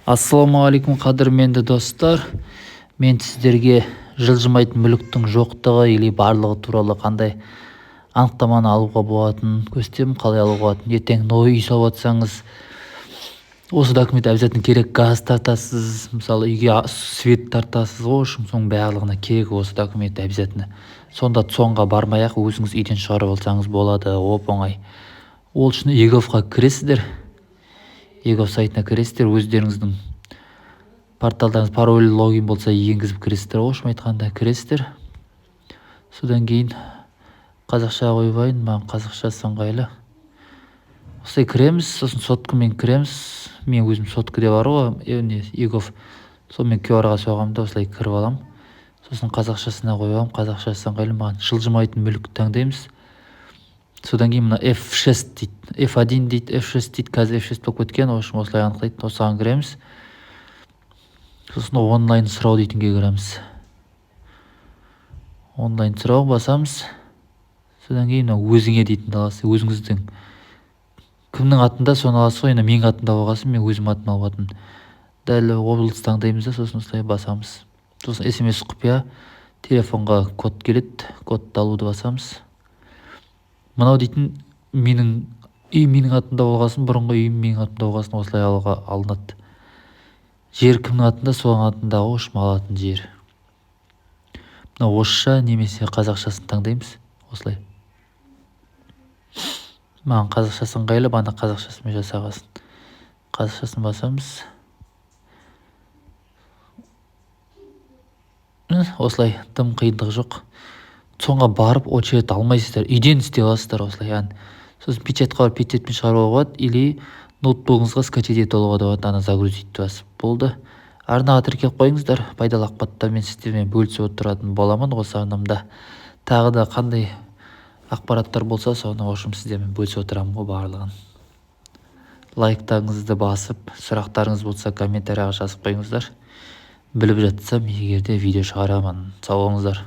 Ассаламағалейкум қадірменді достар. Мен сіздерге жылжымайтын мүліктің жоқтығы или барлығы туралы қандай анықтаманы алуға болатынын көрсетемін, қалай алуға болатынын. Ертең новый үй салып жатсаңыз, осы документ обязательно керек. Газ тартасыз, мысалы үйге свет тартасыз, в общем, соның барлығына керек осы документ обязательно. Сонда цонға бармай-ақ өзіңіз үйден шығарып алсаңыз болады, оп-оңай. Ол үшін Еговқа кіресіздер. Егов сайтына кіресіздер, өздеріңіздің порталдарыңыз пароль логин болса енгізіп кіресіздер. В общем айтқанда кіресіздер. Содан кейін қазақша қойбайын, маған қазақша ыңғайлы. Осылай кіреміз, сосын соткамен кіреміз. Мен өзім соткада бар ғой, Егов. Сонымен QR-ға соғамын да осылай кіріп аламын. Сосын қазақшасына қойып, қазақшасы ыңғайлы, маған жылжымайтын мүлік таңдаймыз. Содан кейін мына F6 дейді, F1 дейді, F6 дейді, қазір F6 болып кеткен, общем осылай анықтайды. Осыған кіреміз. Сосын онлайн сұрау дейтінге кіреміз. Онлайн сұрау басамыз. Содан кейін өзіңе дейтін аласыз. Өзіңіздің кімнің атында соны аласыз ғой, менің атымда болғасын, мен өзім атыма алатын. Дәл облыс таңдаймыз да, сосын осылай басамыз. Сосын SMS құпия, телефонға код келеді, кодты алуды басамыз. Мынау дейтін менің үйім менің атымда болғасын, бұрынғы үйім менің атымда болғасын, осылай алуға алынады. Жер кімнің атында, соның атындағы общем алатын жер. Мына орысша немесе қазақшасын таңдаймыз, осылай. Маған қазақшасы ыңғайлы, бана қазақшасымен жасағасын. Қазақшасын басамыз. Осылай, тым қиындық жоқ. Соңға барып очередь алмайсыздар, үйден істей аласыздар осылай. Сосын печатқа барып печатьпен шығаруға болады, или ноутбугыңызға скачать етіп алуға болады, ана загрузить басып. Болды. Арнаға тіркеліп қойыңыздар. Пайдалы ақпараттармен сіздермен бөлісіп отыратын боламын осы арнамда. Тағы да қандай ақпараттар болса, соны общем сіздермен бөлісіп отырамын ғой барлығын. Лайктарыңызды басып, сұрақтарыңыз болса комментарияға жазып қойыңыздар. Біліп жатсам, егерде видео шығарамын. Сау болыңыздар.